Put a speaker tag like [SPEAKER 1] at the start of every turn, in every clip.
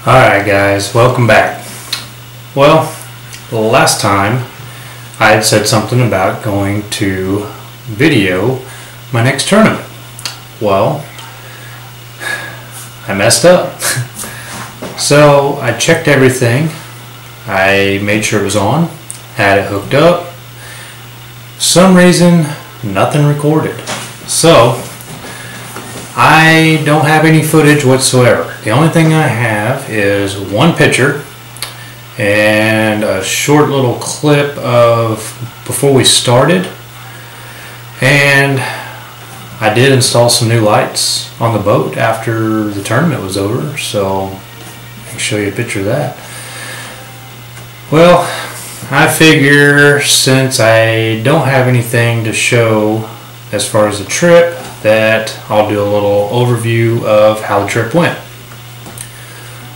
[SPEAKER 1] Alright guys, welcome back. Well, last time I had said something about going to video my next tournament. Well, I messed up. So I checked everything, I made sure it was on, had it hooked up. For some reason, nothing recorded. So I don't have any footage whatsoever. The only thing I have is one picture and a short little clip of before we started, and I did install some new lights on the boat after the tournament was over, so I can show you a picture of that. Well, I figure since I don't have anything to show as far as the trip, that I'll do a little overview of how the trip went.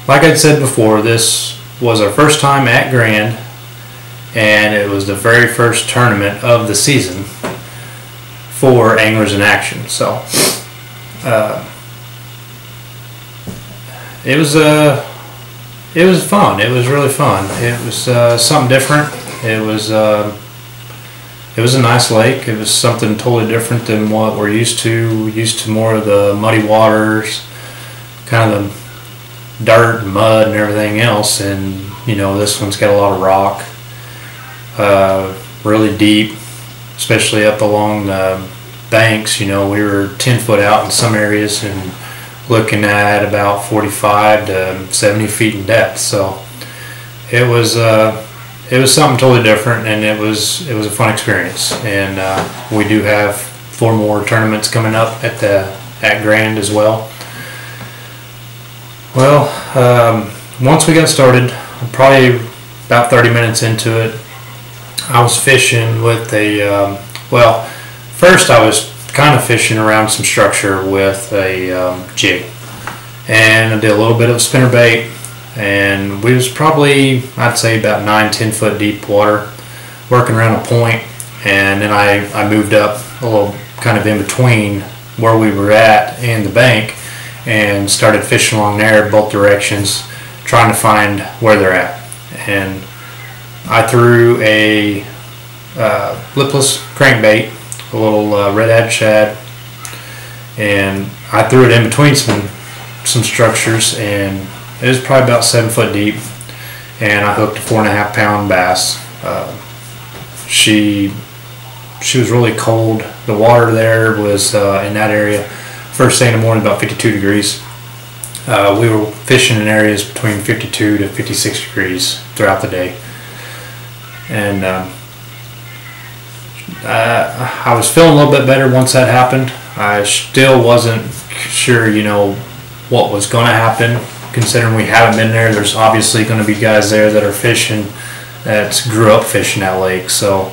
[SPEAKER 1] Like I said before, this was our first time at Grand, and it was the very first tournament of the season for Anglers in Action. So it was fun. It was really fun. It was something different. It was a nice lake. It was something totally different than what we're used to. We're used to more of the muddy waters, kind of the dirt and mud and everything else. And you know, this one's got a lot of rock, really deep, especially up along the banks. You know, we were 10 foot out in some areas and looking at about 45 to 70 feet in depth. So it was something totally different, and it was a fun experience. And we do have 4 more tournaments coming up at Grand as well. Well, once we got started, probably about 30 minutes into it, I was fishing with a well, first I was kind of fishing around some structure with a jig, and I did a little bit of spinnerbait. And we was probably, I'd say, about 9-10 foot deep water, working around a point. And then I moved up a little kind of in between where we were at and the bank, and started fishing along there both directions, trying to find where they're at. And I threw a lipless crankbait, a little Red Eye Shad, and I threw it in between some structures, and it was probably about 7 foot deep, and I hooked a 4.5 pound bass. She was really cold. The water there was in that area, first thing in the morning, about 52 degrees. We were fishing in areas between 52 to 56 degrees throughout the day, and I was feeling a little bit better once that happened. I still wasn't sure, you know, what was going to happen. Considering we haven't been there, there's obviously going to be guys there that are fishing, that grew up fishing that lake. So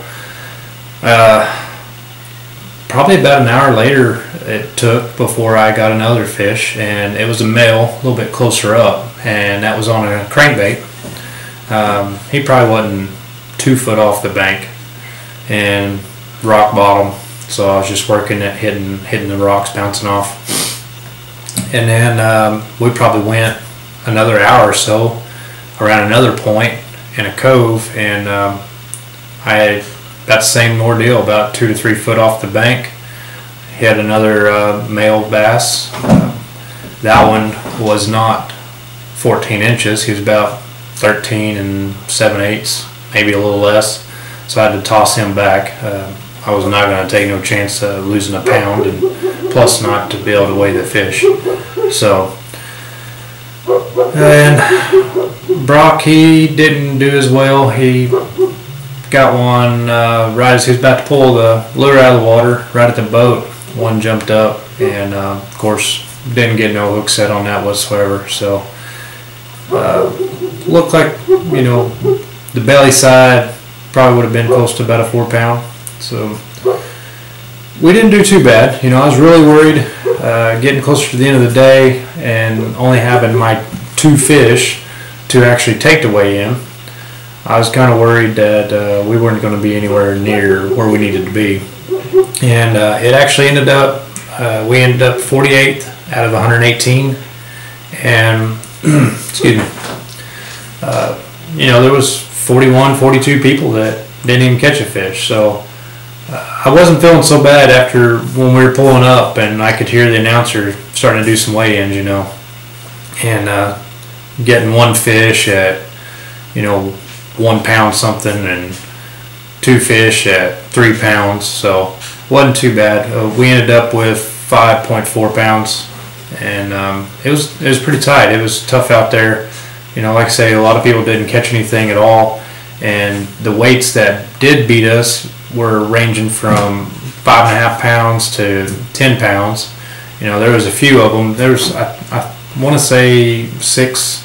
[SPEAKER 1] probably about an hour later it took before I got another fish, and it was a male a little bit closer up, and that was on a crankbait. He probably wasn't 2 foot off the bank and rock bottom, so I was just working at hitting the rocks, bouncing off. And then we probably went another hour or so around another point in a cove, and I had that same ordeal, about 2 to 3 foot off the bank. Hit another male bass. That one was not 14 inches. He was about 13 and 7/8, maybe a little less. So I had to toss him back. I was not going to take no chance of losing a pound, and plus not to be able to weigh the fish. So, and Brock, he didn't do as well. He got one right as he was about to pull the lure out of the water, right at the boat. One jumped up, and of course didn't get no hook set on that whatsoever. So looked like, you know, the belly side probably would have been close to about a 4 pound. So we didn't do too bad. You know, I was really worried getting closer to the end of the day and only having my 2 fish to actually take to weigh in. I was kind of worried that we weren't going to be anywhere near where we needed to be. And it actually ended up, we ended up 48th out of 118. And excuse me, you know, there was 41, 42 people that didn't even catch a fish. So I wasn't feeling so bad after when we were pulling up and I could hear the announcer starting to do some weigh-ins, you know, and getting one fish at, you know, 1 pound something and 2 fish at 3 pounds. So it wasn't too bad. We ended up with 5.4 pounds, and it was pretty tight. It was tough out there. You know, like I say, a lot of people didn't catch anything at all, and the weights that did beat us were ranging from 5.5 pounds to 10 pounds. You know, there was a few of them. There's I want to say six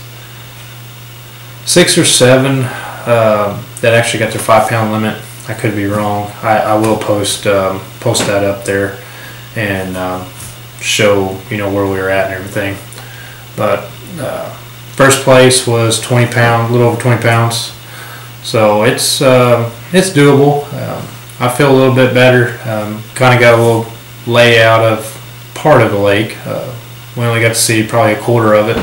[SPEAKER 1] or seven that actually got their 5 pound limit. I could be wrong. I will post that up there and show, you know, where we were at and everything. But first place was 20 pounds, a little over 20 pounds. So it's doable. I feel a little bit better. Kind of got a little layout of part of the lake. We only got to see probably a quarter of it.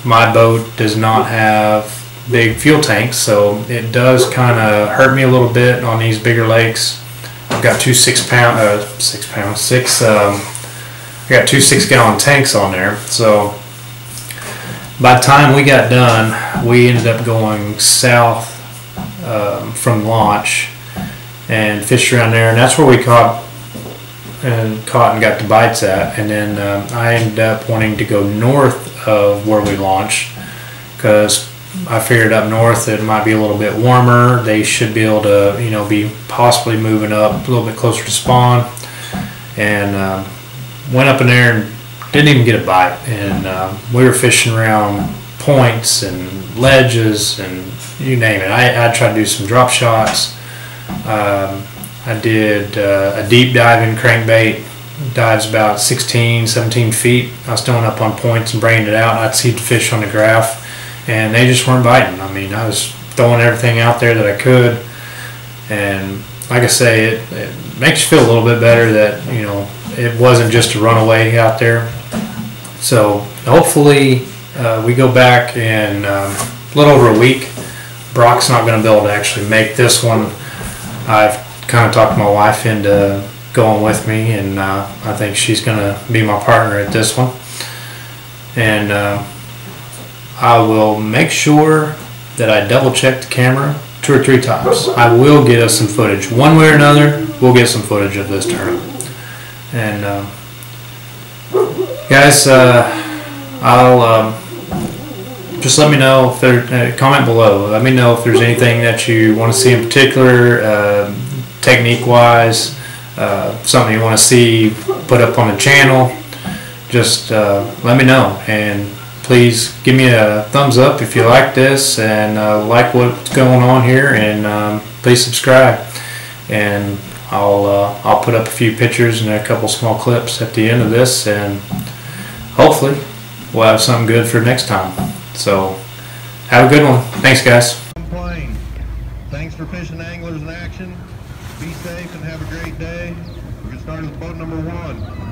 [SPEAKER 1] My boat does not have big fuel tanks, so it does kind of hurt me a little bit on these bigger lakes. I've got two 6 gallon tanks on there. So by the time we got done, we ended up going south from launch and fished around there, and that's where we caught and got the bites at. And then I ended up wanting to go north of where we launched because I figured up north it might be a little bit warmer. They should be able to, you know, be possibly moving up a little bit closer to spawn. And went up in there and didn't even get a bite. And we were fishing around points and ledges and you name it. I tried to do some drop shots. I did a deep diving crankbait. Dives about 16, 17 feet. I was throwing up on points and bringing it out. I'd see the fish on the graph, and they just weren't biting. I mean, I was throwing everything out there that I could, and like I say, it makes you feel a little bit better that, you know, it wasn't just a runaway out there. So hopefully we go back in a little over a week. Brock's not going to be able to actually make this one. I've kind of talked my wife into going with me, and I think she's going to be my partner at this one. And I will make sure that I double check the camera 2 or 3 times. I will get us some footage. One way or another, we'll get some footage of this tournament. And guys, I'll just let me know if there, comment below. Let me know if there's anything that you want to see in particular, technique wise, something you want to see put up on the channel. Just let me know, and please give me a thumbs up if you like this and like what's going on here, and please subscribe. And I'll put up a few pictures and a couple small clips at the end of this, and hopefully we'll have something good for next time. So have a good one. Thanks, guys.
[SPEAKER 2] Thanks for fishing Anglers in Action. Be safe and have a great day. We're going to start with boat number 1.